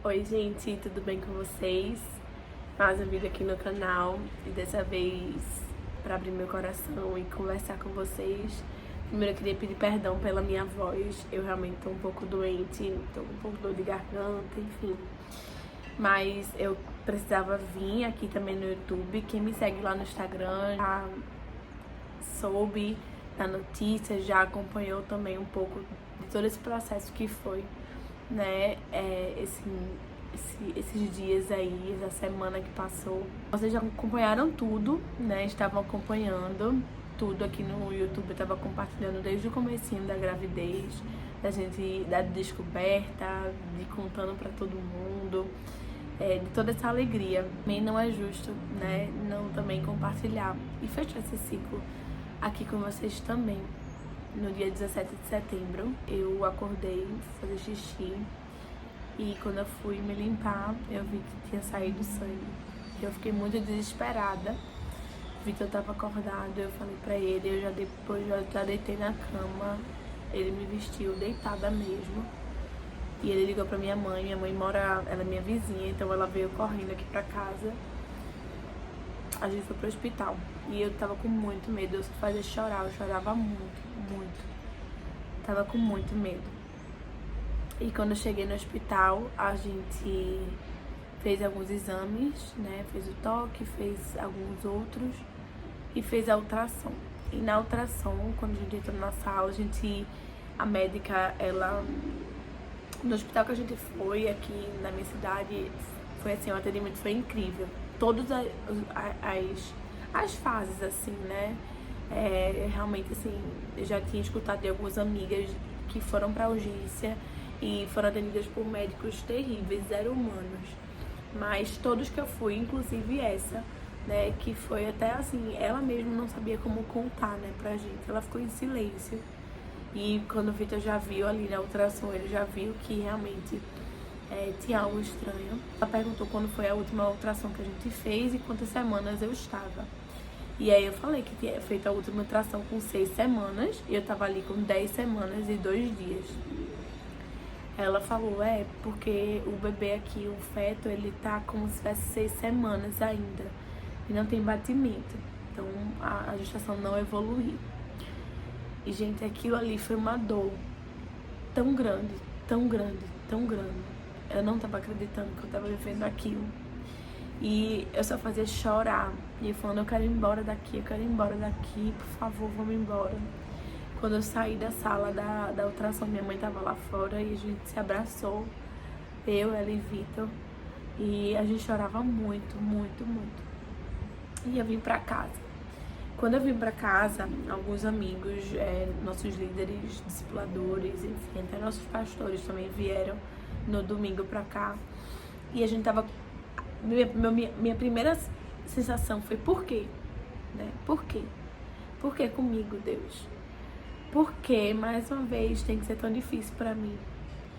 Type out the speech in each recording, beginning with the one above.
Oi gente, tudo bem com vocês? Mais um vídeo aqui no canal e dessa vez para abrir meu coração e conversar com vocês. Primeiro eu queria pedir perdão pela minha voz, eu realmente tô um pouco doente, tô com um pouco de dor de garganta, enfim. Mas eu precisava vir aqui também no YouTube. Quem me segue lá no Instagram já soube da notícia, já acompanhou também um pouco de todo esse processo que foi, né, esses dias aí, essa semana que passou. Vocês já acompanharam tudo, né, estavam acompanhando tudo aqui no YouTube, eu tava compartilhando desde o comecinho da gravidez, da gente, da descoberta, de contando pra todo mundo, de toda essa alegria. Também não é justo, né, não também compartilhar e fechar esse ciclo aqui com vocês também. No dia 17 de setembro, eu acordei, fazer xixi, e quando eu fui me limpar, eu vi que tinha saído sangue. Eu fiquei muito desesperada. O Vitor tava acordado, eu falei pra ele, eu já deitei na cama, ele me vestiu deitada mesmo. E ele ligou pra minha mãe mora, ela é minha vizinha, então ela veio correndo aqui pra casa. A gente foi pro hospital e eu tava com muito medo, eu fazia chorar, eu chorava muito. Tava com muito medo. E quando eu cheguei no hospital, a gente fez alguns exames, né? Fez o toque, fez alguns outros e fez a ultrassom. E na ultrassom, quando a gente entrou na sala, a médica, ela... No hospital que a gente foi aqui na minha cidade, foi assim, o atendimento foi incrível. Todas as fases, assim, né? Realmente, assim, eu já tinha escutado de algumas amigas que foram pra urgência e foram atendidas por médicos terríveis, zero humanos. Mas todos que eu fui, inclusive essa, né, que foi até assim, ela mesma não sabia como contar, né, pra gente. Ela ficou em silêncio. E quando o Vitor já viu ali na ultrassom, ele já viu que realmente tinha algo estranho. Ela perguntou quando foi a última ultrassom que a gente fez e quantas semanas eu estava. E aí eu falei que tinha feito a última ultrassom com 6 semanas e eu tava ali com 10 semanas e 2 dias. Ela falou, porque o bebê aqui, o feto, ele tá como se tivesse 6 semanas ainda e não tem batimento. Então a gestação não evoluiu. E, gente, aquilo ali foi uma dor tão grande, tão grande, tão grande. Eu não tava acreditando que eu tava vivendo aquilo. E eu só fazia chorar. E falando, eu quero ir embora daqui, por favor, vamos embora. Quando eu saí da sala da ultrassom, minha mãe tava lá fora e a gente se abraçou. Eu, ela e Vitor. E a gente chorava muito. E eu vim pra casa. Quando eu vim pra casa, alguns amigos, nossos líderes, discipuladores, enfim, até nossos pastores também vieram no domingo pra cá. E a gente tava... Minha primeira sensação foi, por quê? Né? Por quê? Por que comigo, Deus? Por que, mais uma vez, tem que ser tão difícil pra mim?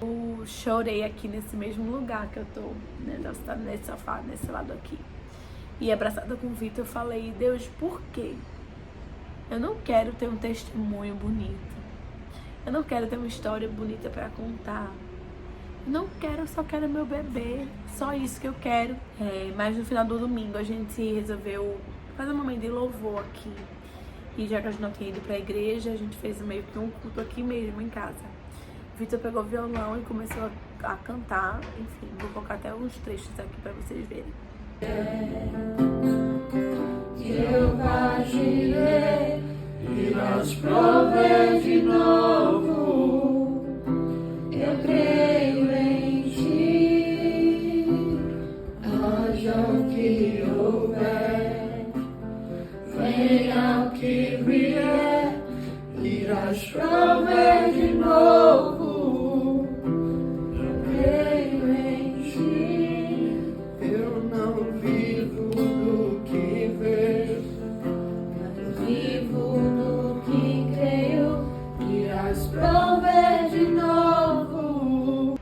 Eu chorei aqui nesse mesmo lugar que eu tô, né? Nesse sofá, nesse lado aqui. E abraçada com o Vitor, eu falei, Deus, por quê? Eu não quero ter um testemunho bonito. Eu não quero ter uma história bonita pra contar. Eu não quero, eu só quero meu bebê. Só isso que eu quero. Mas no final do domingo a gente resolveu fazer um momento de louvor aqui. E já que a gente não tinha ido pra igreja, a gente fez meio que um culto aqui mesmo, em casa. O Vitor pegou o violão e começou a cantar. Enfim, vou colocar até uns trechos aqui pra vocês verem. Eu agirei, irás prover de novo. Eu creio em ti, haja o que houver, venha o que vier, irás prover de novo. Eu creio em ti, eu não vivo do que vejo, eu vivo do que creio, irás prover de novo.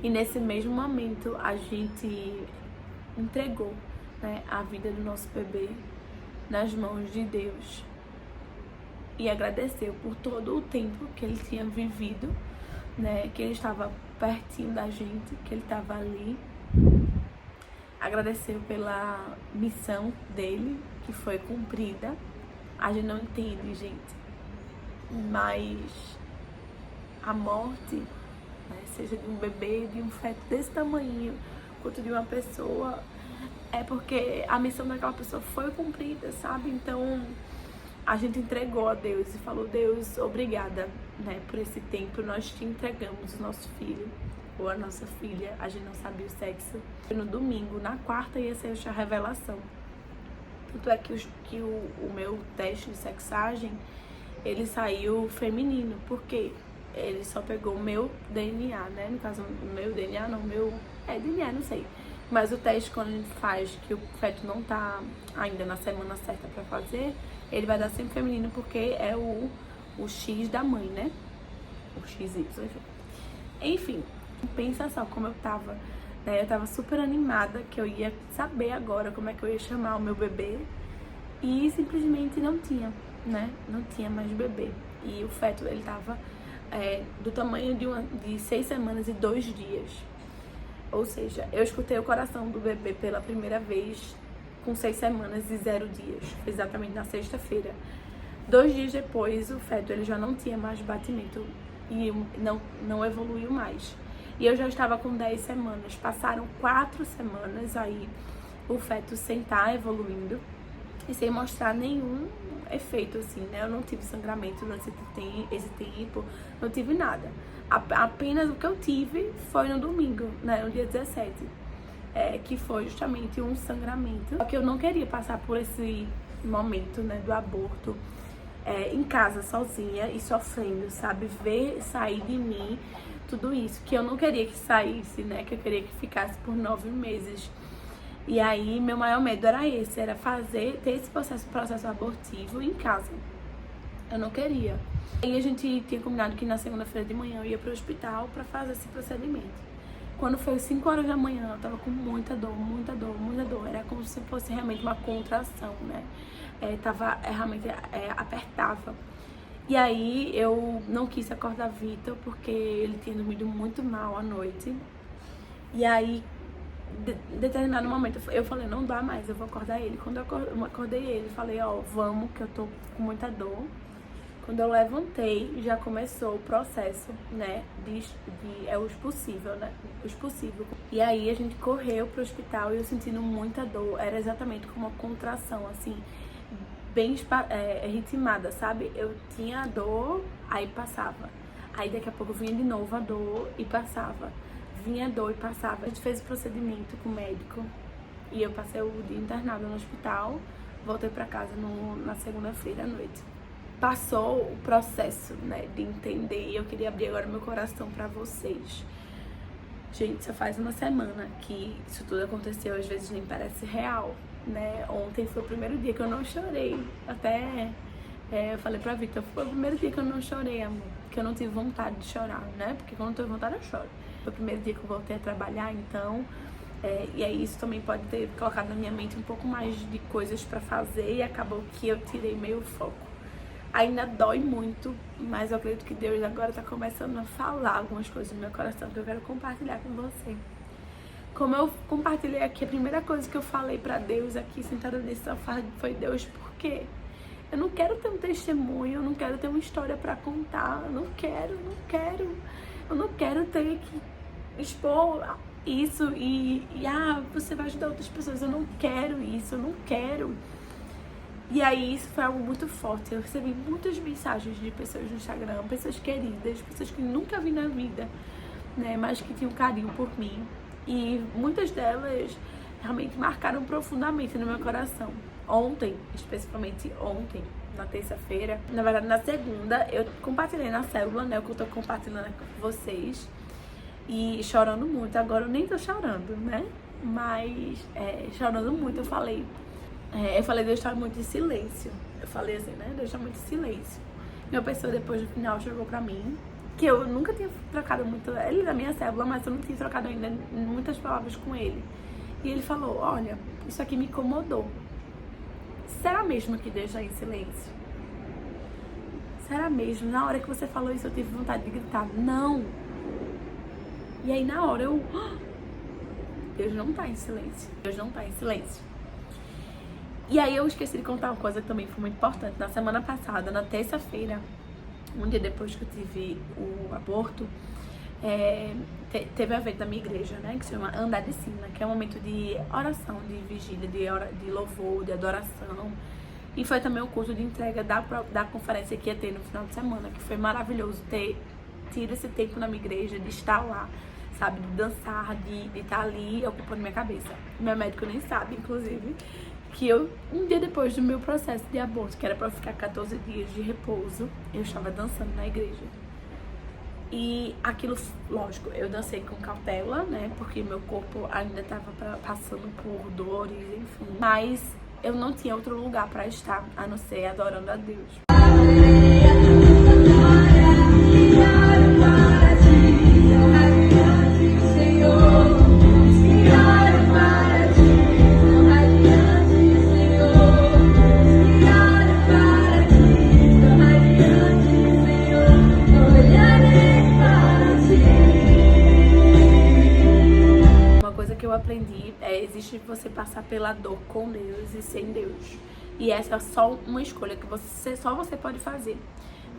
E nesse mesmo momento a gente entregou, né, a vida do nosso bebê nas mãos de Deus. E agradeceu por todo o tempo que ele tinha vivido, né, que ele estava pertinho da gente, que ele estava ali. Agradeceu pela missão dele, que foi cumprida. A gente não entende, gente, mas a morte, né, seja de um bebê, de um feto desse tamanho, quanto de uma pessoa, é porque a missão daquela pessoa foi cumprida, sabe? Então a gente entregou a Deus e falou: Deus, obrigada, né, por esse tempo. Nós te entregamos o nosso filho ou a nossa filha, a gente não sabia o sexo. No domingo, na quarta, ia ser a revelação. Tanto é que o meu teste de sexagem, ele saiu feminino, porque ele só pegou o meu DNA, né? No caso, o meu DNA, não, DNA, não sei. Mas o teste, quando a gente faz, que o feto não tá ainda na semana certa pra fazer, ele vai dar sempre feminino, porque é o X da mãe, né? O XY, enfim. Pensa só como eu tava, né? Eu tava super animada, que eu ia saber agora como é que eu ia chamar o meu bebê. E simplesmente não tinha, né? Não tinha mais bebê. E o feto, ele tava do tamanho de 6 semanas e 2 dias. Ou seja, eu escutei o coração do bebê pela primeira vez com 6 semanas e 0 dias. Exatamente na sexta-feira. 2 dias depois, o feto, ele já não tinha mais batimento e não evoluiu mais. E eu já estava com 10 semanas. Passaram 4 semanas aí o feto sem estar evoluindo e sem mostrar nenhum efeito, assim, né? Eu não tive sangramento durante esse tempo, não tive nada. Apenas o que eu tive foi no domingo, né? No dia 17, que foi justamente um sangramento. Só que eu não queria passar por esse momento, né, do aborto em casa, sozinha e sofrendo, sabe? Ver sair de mim tudo isso, que eu não queria que saísse, né? Que eu queria que ficasse por 9 meses. E aí, meu maior medo era esse, era ter esse processo abortivo em casa. Eu não queria. Aí a gente tinha combinado que na segunda-feira de manhã eu ia pro hospital pra fazer esse procedimento. Quando foi 5 horas da manhã, eu tava com muita dor, muita dor, muita dor. Era como se fosse realmente uma contração, né? Realmente apertava. E aí eu não quis acordar Vitor, porque ele tinha dormido muito mal à noite. E aí, em determinado momento, eu falei: não dá mais, eu vou acordar ele. Quando eu acordei ele, falei: ó, vamos, que eu tô com muita dor. Quando eu levantei, já começou o processo, né, o expulsível, né, o expulsivo. E aí a gente correu pro hospital e eu sentindo muita dor. Era exatamente como uma contração, assim, bem ritmada, sabe? Eu tinha a dor, aí passava. Aí daqui a pouco vinha de novo a dor e passava. Vinha a dor e passava. A gente fez o procedimento com o médico e eu passei o dia internado no hospital. Voltei pra casa na segunda-feira à noite. Passou o processo, né, de entender, e eu queria abrir agora meu coração pra vocês. Gente, só faz uma semana que isso tudo aconteceu, às vezes nem parece real, né? Ontem foi o primeiro dia que eu não chorei. Até eu falei pra Victor: foi o primeiro dia que eu não chorei, amor, que eu não tive vontade de chorar, né? Porque quando eu tenho vontade eu choro. Foi o primeiro dia que eu voltei a trabalhar, então... e aí isso também pode ter colocado na minha mente um pouco mais de coisas pra fazer, e acabou que eu tirei meio foco. Ainda dói muito, mas eu acredito que Deus agora tá começando a falar algumas coisas no meu coração que eu quero compartilhar com você. Como eu compartilhei aqui, a primeira coisa que eu falei pra Deus aqui, sentada nesse sofá, foi: Deus, por quê? Eu não quero ter um testemunho, eu não quero ter uma história pra contar, eu não quero. Eu não quero ter que expor isso e você vai ajudar outras pessoas. Eu não quero isso, eu não quero. E aí isso foi algo muito forte. Eu recebi muitas mensagens de pessoas no Instagram, pessoas queridas, pessoas que nunca vi na vida, né, mas que tinham carinho por mim. E muitas delas realmente marcaram profundamente no meu coração. Ontem, especificamente ontem, na terça-feira, na verdade na segunda, eu compartilhei na célula, né, o que eu tô compartilhando com vocês. E chorando muito. Agora eu nem tô chorando, né, mas chorando muito. Eu falei: Deus tá muito em silêncio. Eu falei assim, né? Deus tá muito em silêncio. E uma pessoa depois, no final, chegou pra mim, que eu nunca tinha trocado muito... Ele é da minha célula, mas eu não tinha trocado ainda muitas palavras com ele. E ele falou: olha, isso aqui me incomodou. Será mesmo que Deus tá em silêncio? Será mesmo? Na hora que você falou isso, eu tive vontade de gritar: não! E aí na hora eu... Deus não tá em silêncio. Deus não tá em silêncio. E aí eu esqueci de contar uma coisa que também foi muito importante. Na semana passada, na terça-feira, um dia depois que eu tive o aborto, teve um evento da minha igreja, né, que se chama Andar de Cima, que é um momento de oração, de vigília, de louvor, de adoração. E foi também o curso de entrega da conferência que ia ter no final de semana, que foi maravilhoso ter tido esse tempo na minha igreja, de estar lá, sabe, de dançar, de estar ali ocupando minha cabeça. Meu médico nem sabe, inclusive, que eu, um dia depois do meu processo de aborto, que era pra eu ficar 14 dias de repouso, eu estava dançando na igreja. E aquilo, lógico, eu dancei com cautela, né, porque meu corpo ainda estava passando por dores, enfim. Mas eu não tinha outro lugar pra estar, a não ser adorando a Deus. Eu aprendi, existe você passar pela dor com Deus e sem Deus. E essa é só uma escolha que só você pode fazer,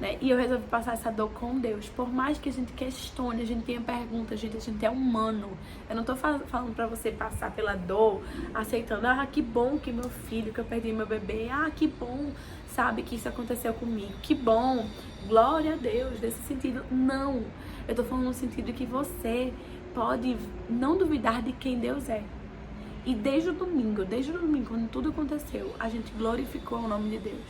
né? E eu resolvi passar essa dor com Deus. Por mais que a gente questione, a gente tenha perguntas, a gente é humano. Eu não tô falando pra você passar pela dor, aceitando, que bom que meu filho, que eu perdi meu bebê, que bom, sabe, que isso aconteceu comigo, que bom, glória a Deus, nesse sentido. Não, eu tô falando no sentido que você pode não duvidar de quem Deus é. E desde o domingo, quando tudo aconteceu, a gente glorificou o nome de Deus.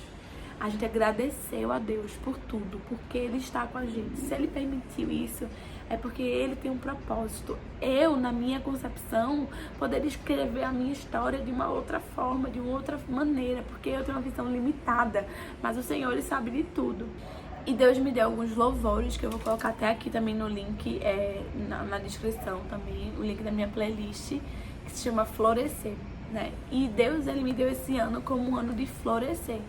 A gente agradeceu a Deus por tudo, porque Ele está com a gente. Se Ele permitiu isso, é porque Ele tem um propósito. Eu, na minha concepção, poderia escrever a minha história de uma outra forma, de uma outra maneira, porque eu tenho uma visão limitada. Mas o Senhor, Ele sabe de tudo. E Deus me deu alguns louvores, que eu vou colocar até aqui também no link, na descrição também, o link da minha playlist, que se chama Florescer, né? E Deus, Ele me deu esse ano como um ano de florescer.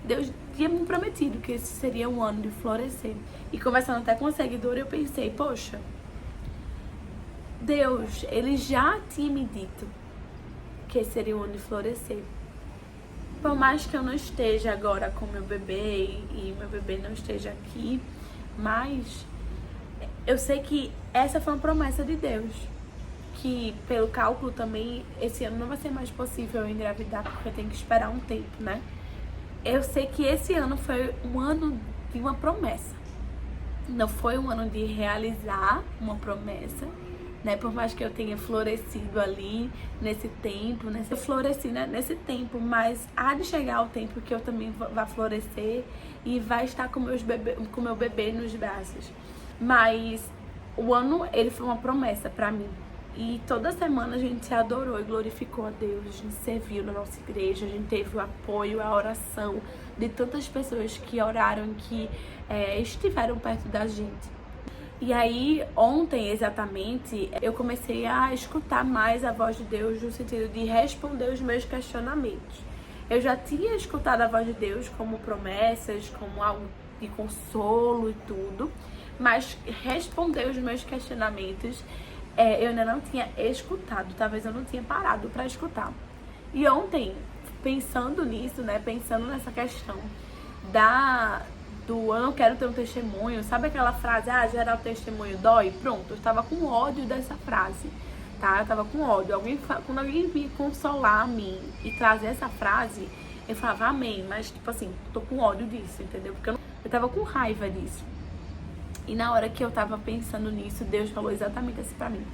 Deus tinha me prometido que esse seria um ano de florescer. E conversando até com o seguidor, eu pensei, poxa, Deus, Ele já tinha me dito que esse seria um ano de florescer. Por mais que eu não esteja agora com meu bebê e meu bebê não esteja aqui, mas eu sei que essa foi uma promessa de Deus. Que pelo cálculo também, esse ano não vai ser mais possível eu engravidar, porque eu tenho que esperar um tempo, né? Eu sei que esse ano foi um ano de uma promessa. Não foi um ano de realizar uma promessa, né? Por mais que eu tenha florescido ali nesse tempo, eu floresci, né, nesse tempo, mas há de chegar o tempo que eu também vá florescer e vai estar com meu bebê nos braços. Mas o ano, ele foi uma promessa pra mim. E toda semana a gente se adorou e glorificou a Deus, a gente serviu na nossa igreja, a gente teve o apoio, a oração de tantas pessoas que oraram, que estiveram perto da gente. E aí, ontem, exatamente, eu comecei a escutar mais a voz de Deus no sentido de responder os meus questionamentos. Eu já tinha escutado a voz de Deus como promessas, como algo de consolo e tudo, mas responder os meus questionamentos, eu ainda não tinha escutado, talvez eu não tinha parado para escutar. E ontem, pensando nisso, né, pensando nessa questão eu não quero ter um testemunho, sabe aquela frase, gerar o testemunho dói? Pronto, eu estava com ódio dessa frase, tá? Eu tava com ódio. Quando alguém vinha consolar a mim e trazer essa frase, eu falava amém, mas tipo assim, tô com ódio disso, entendeu? Porque eu tava com raiva disso. E na hora que eu tava pensando nisso, Deus falou exatamente assim pra mim: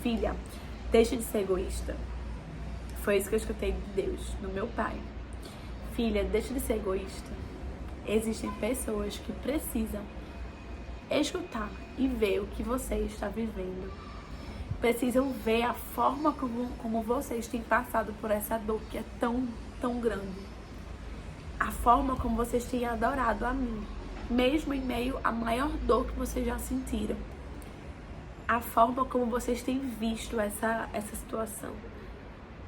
filha, deixa de ser egoísta. Foi isso que eu escutei de Deus, do meu pai. Filha, deixa de ser egoísta. Existem pessoas que precisam escutar e ver o que você está vivendo. Precisam ver a forma como vocês têm passado por essa dor que é tão, tão grande. A forma como vocês têm adorado a mim, mesmo em meio à maior dor que vocês já sentiram. A forma como vocês têm visto essa situação.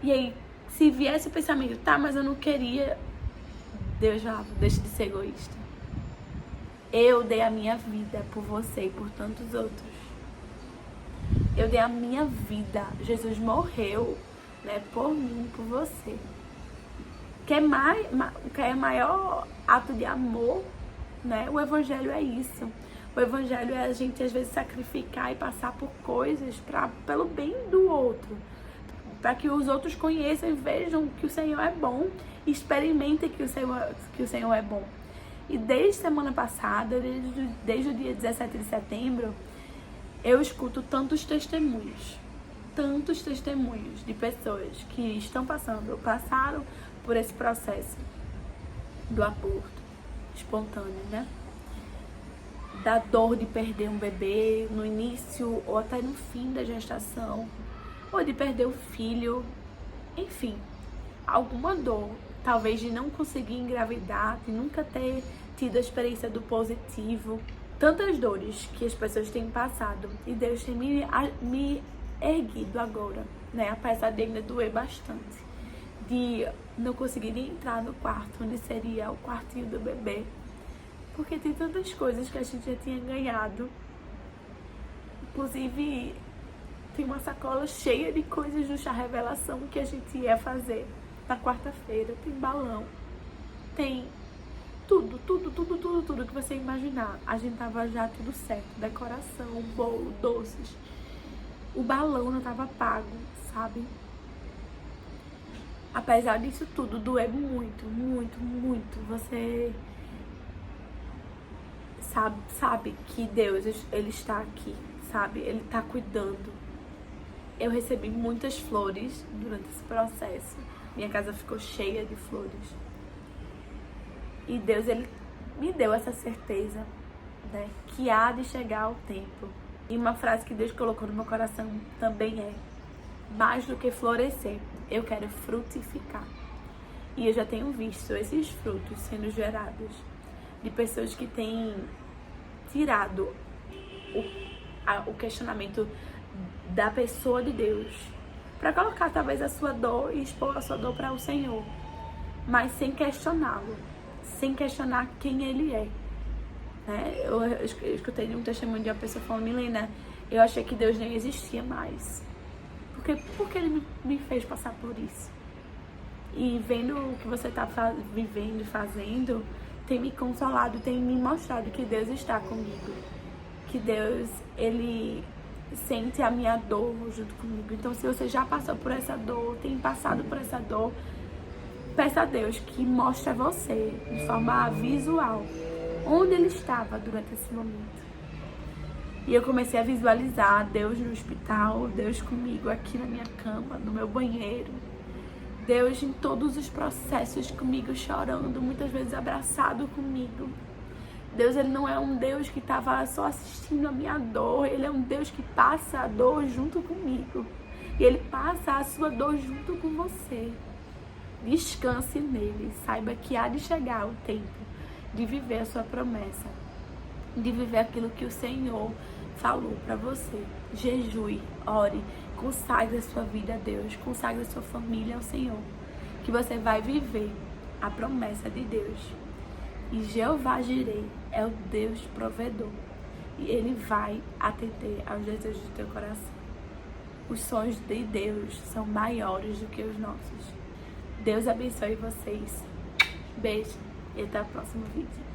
E aí, se viesse o pensamento, tá, mas eu não queria... Deus já deixa de ser egoísta. Eu dei a minha vida por você e por tantos outros. eu dei a minha vida. Jesus morreu, né, por mim, por você. Quer maior ato de amor, né? O evangelho é isso. O evangelho é a gente às vezes sacrificar e passar por coisas pelo bem do outro, para que os outros conheçam e vejam que o Senhor é bom, e experimentem que o Senhor é bom. E desde semana passada, desde o dia 17 de setembro, eu escuto tantos testemunhos de pessoas que passaram por esse processo do aborto espontâneo, né? Da dor de perder um bebê no início ou até no fim da gestação, ou de perder o filho, enfim, alguma dor, talvez de não conseguir engravidar, de nunca ter tido a experiência do positivo, tantas dores que as pessoas têm passado, e Deus tem me erguido agora, né, apesar de ainda doer bastante, de não conseguir entrar no quarto onde seria o quartinho do bebê, porque tem tantas coisas que a gente já tinha ganhado. Inclusive, tem uma sacola cheia de coisas do Chá Revelação que a gente ia fazer na quarta-feira. Tem balão, tem tudo que você imaginar. A gente tava já tudo certo, decoração, bolo, doces. O balão não tava pago, sabe? Apesar disso tudo, doer muito. Você sabe que Deus, Ele está aqui, sabe? Ele está cuidando. Eu recebi muitas flores durante esse processo. Minha casa ficou cheia de flores. E Deus, Ele me deu essa certeza, né? Que há de chegar o tempo. E uma frase que Deus colocou no meu coração também é: mais do que florescer, eu quero frutificar. E eu já tenho visto esses frutos sendo gerados de pessoas que têm tirado o questionamento da pessoa de Deus para colocar talvez a sua dor e expor a sua dor para o Senhor, mas sem questioná-lo, sem questionar quem Ele é, né? Eu escutei um testemunho de uma pessoa falando: Milena, eu achei que Deus nem existia mais, porque Ele me fez passar por isso. E vendo o que você está vivendo e fazendo, tem me consolado, tem me mostrado que Deus está comigo, que Deus, Ele sente a minha dor junto comigo. Então, se você já passou por essa dor, tem passado por essa dor, peça a Deus que mostre a você, de forma visual, onde Ele estava durante esse momento. E eu comecei a visualizar Deus no hospital, Deus comigo aqui na minha cama, no meu banheiro, Deus em todos os processos comigo, chorando, muitas vezes abraçado comigo. Deus, Ele não é um Deus que estava só assistindo a minha dor, Ele é um Deus que passa a dor junto comigo. E Ele passa a sua dor junto com você. Descanse nele, saiba que há de chegar o tempo de viver a sua promessa, de viver aquilo que o Senhor falou para você. Jejue, ore, consagre a sua vida a Deus, consagre a sua família ao Senhor, que você vai viver a promessa de Deus. E Jeová Jireh é o Deus provedor, e Ele vai atender aos desejos do teu coração. Os sonhos de Deus são maiores do que os nossos. Deus abençoe vocês. Beijo e até o próximo vídeo.